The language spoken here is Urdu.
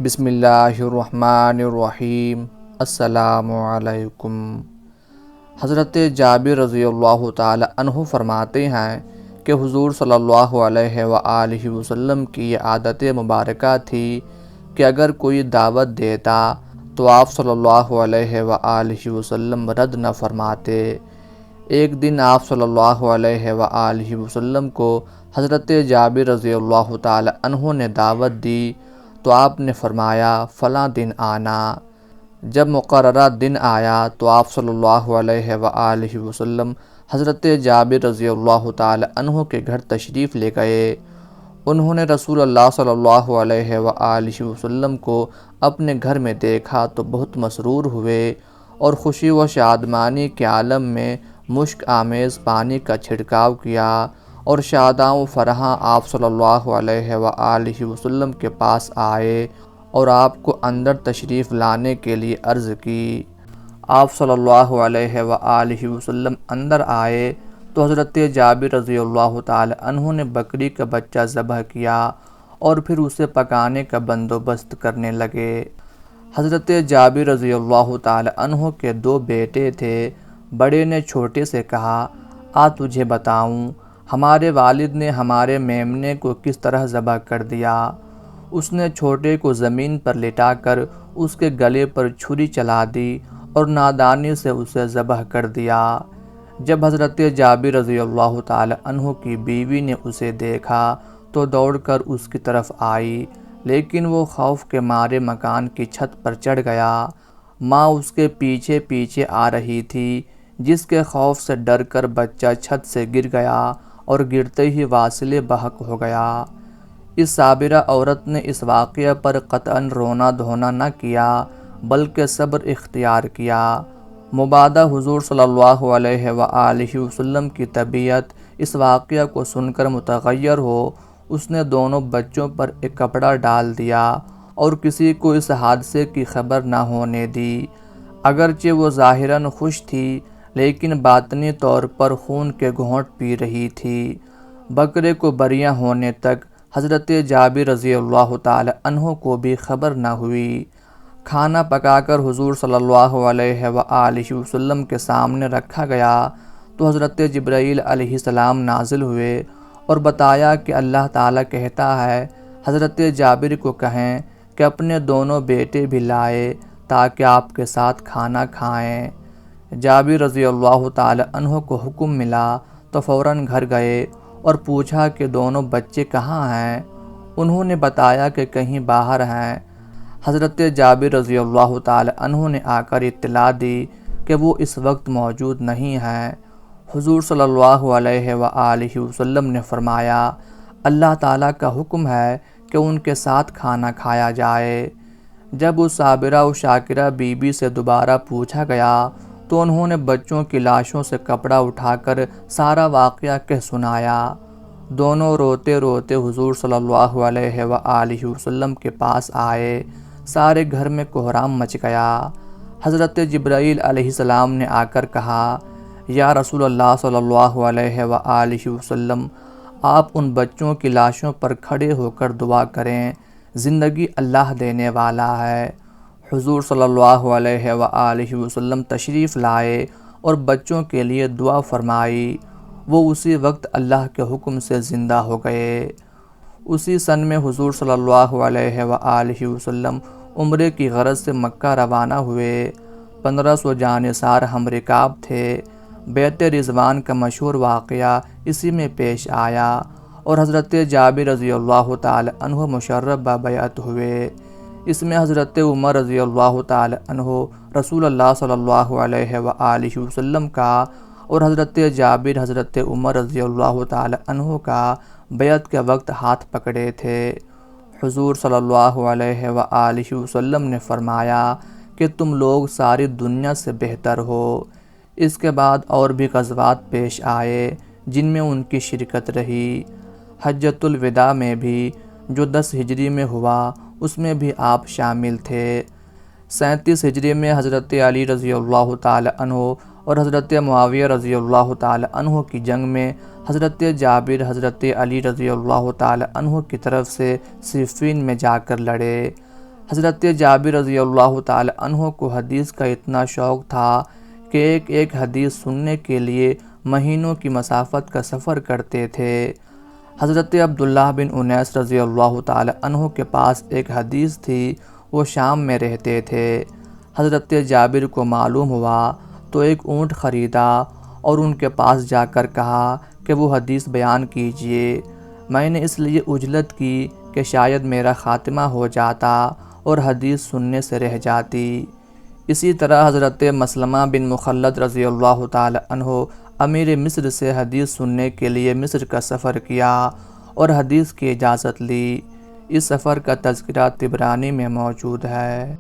بسم اللہ الرحمن الرحیم۔ السلام علیکم۔ حضرت جابر رضی اللہ تعالی عنہ فرماتے ہیں کہ حضور صلی اللہ علیہ وآلہ وسلم کی یہ عادت مبارکہ تھی کہ اگر کوئی دعوت دیتا تو آپ صلی اللہ علیہ وآلہ وسلم رد نہ فرماتے۔ ایک دن آپ صلی اللہ علیہ وآلہ وسلم کو حضرت جابر رضی اللہ تعالی عنہ نے دعوت دی تو آپ نے فرمایا فلاں دن آنا۔ جب مقررہ دن آیا تو آپ صلی اللہ علیہ وآلہ وسلم حضرت جابر رضی اللہ تعالی عنہ کے گھر تشریف لے گئے۔ انہوں نے رسول اللہ صلی اللہ علیہ وآلہ وسلم کو اپنے گھر میں دیکھا تو بہت مسرور ہوئے اور خوشی و شادمانی کے عالم میں مشک آمیز پانی کا چھڑکاؤ کیا اور شاداں و فرحاں آپ صلی اللہ علیہ وآلہ وسلم کے پاس آئے اور آپ کو اندر تشریف لانے کے لیے عرض کی۔ آپ صلی اللہ علیہ وآلہ وسلم اندر آئے تو حضرت جابر رضی اللہ تعالی عنہ نے بکری کا بچہ ذبح کیا اور پھر اسے پکانے کا بندوبست کرنے لگے۔ حضرت جابر رضی اللہ تعالی عنہ کے 2 بیٹے تھے۔ بڑے نے چھوٹے سے کہا، آ تجھے بتاؤں ہمارے والد نے ہمارے میمنے کو کس طرح ذبح کر دیا۔ اس نے چھوٹے کو زمین پر لٹا کر اس کے گلے پر چھری چلا دی اور نادانی سے اسے ذبح کر دیا۔ جب حضرت جابر رضی اللہ تعالی عنہ کی بیوی نے اسے دیکھا تو دوڑ کر اس کی طرف آئی، لیکن وہ خوف کے مارے مکان کی چھت پر چڑھ گیا۔ ماں اس کے پیچھے پیچھے آ رہی تھی، جس کے خوف سے ڈر کر بچہ چھت سے گر گیا اور گرتے ہی واصلے بحق ہو گیا۔ اس صابرہ عورت نے اس واقعہ پر قطعاً رونا دھونا نہ کیا بلکہ صبر اختیار کیا۔ مبادا حضور صلی اللہ علیہ وآلہ وسلم کی طبیعت اس واقعہ کو سن کر متغیر ہو، اس نے دونوں بچوں پر ایک کپڑا ڈال دیا اور کسی کو اس حادثے کی خبر نہ ہونے دی۔ اگرچہ وہ ظاہراً خوش تھی لیکن باطنی طور پر خون کے گھونٹ پی رہی تھی۔ بکرے کو بریاں ہونے تک حضرت جابر رضی اللہ تعالی عنہ کو بھی خبر نہ ہوئی۔ کھانا پکا کر حضور صلی اللہ علیہ وآلہ وسلم کے سامنے رکھا گیا تو حضرت جبرائیل علیہ السلام نازل ہوئے اور بتایا کہ اللہ تعالیٰ کہتا ہے حضرت جابر کو کہیں کہ اپنے دونوں بیٹے بھی لائے تاکہ آپ کے ساتھ کھانا کھائیں۔ جابر رضی اللہ تعالی عنہ کو حکم ملا تو فوراً گھر گئے اور پوچھا کہ دونوں بچے کہاں ہیں۔ انہوں نے بتایا کہ کہیں باہر ہیں۔ حضرت جابر رضی اللہ تعالی عنہ نے آ کر اطلاع دی کہ وہ اس وقت موجود نہیں ہیں۔ حضور صلی اللہ علیہ وآلہ وسلم نے فرمایا، اللہ تعالیٰ کا حکم ہے کہ ان کے ساتھ کھانا کھایا جائے۔ جب اس صابرہ و شاکرہ بی بی سے دوبارہ پوچھا گیا تو انہوں نے بچوں کی لاشوں سے کپڑا اٹھا کر سارا واقعہ کہہ سنایا۔ دونوں روتے روتے حضور صلی اللہ علیہ وآلہ وسلم کے پاس آئے۔ سارے گھر میں کوہرام مچ گیا۔ حضرت جبرائیل علیہ السلام نے آ کر کہا، یا رسول اللہ صلی اللہ علیہ وآلہ وسلم، آپ ان بچوں کی لاشوں پر کھڑے ہو کر دعا کریں، زندگی اللہ دینے والا ہے۔ حضور صلی اللہ علیہ وآلہ وسلم تشریف لائے اور بچوں کے لیے دعا فرمائی۔ وہ اسی وقت اللہ کے حکم سے زندہ ہو گئے۔ اسی سن میں حضور صلی اللہ علیہ وآلہ وسلم عمرے کی غرض سے مکہ روانہ ہوئے۔ 1500 جانثار ہم رکاب تھے۔ بیعت رضوان کا مشہور واقعہ اسی میں پیش آیا اور حضرت جابر رضی اللہ تعالی عنہ مشرف ببیعت ہوئے۔ اس میں حضرت عمر رضی اللہ تعالی عنہ رسول اللہ صلی اللہ علیہ وآلہ وسلم کا اور حضرت جابر حضرت عمر رضی اللہ تعالی عنہ کا بیعت کے وقت ہاتھ پکڑے تھے۔ حضور صلی اللہ علیہ وآلہ وسلم نے فرمایا کہ تم لوگ ساری دنیا سے بہتر ہو۔ اس کے بعد اور بھی غزوات پیش آئے جن میں ان کی شرکت رہی۔ حجۃ الوداع میں بھی جو 10 ہجری میں ہوا اس میں بھی آپ شامل تھے۔ 37 ہجری میں حضرت علی رضی اللہ تعالی عنہ اور حضرت معاویہ رضی اللہ تعالی عنہ کی جنگ میں حضرت جابر حضرت علی رضی اللہ تعالی عنہ کی طرف سے صفین میں جا کر لڑے۔ حضرت جابر رضی اللہ تعالی عنہ کو حدیث کا اتنا شوق تھا کہ ایک ایک حدیث سننے کے لیے مہینوں کی مسافت کا سفر کرتے تھے۔ حضرت عبداللہ بن انیس رضی اللہ تعالی عنہ کے پاس ایک حدیث تھی، وہ شام میں رہتے تھے۔ حضرت جابر کو معلوم ہوا تو ایک اونٹ خریدا اور ان کے پاس جا کر کہا کہ وہ حدیث بیان کیجئے۔ میں نے اس لیے عجلت کی کہ شاید میرا خاتمہ ہو جاتا اور حدیث سننے سے رہ جاتی۔ اسی طرح حضرت مسلمہ بن مخلد رضی اللہ تعالی عنہ امیر مصر سے حدیث سننے کے لیے مصر کا سفر کیا اور حدیث کی اجازت لی۔ اس سفر کا تذکرہ طبرانی میں موجود ہے۔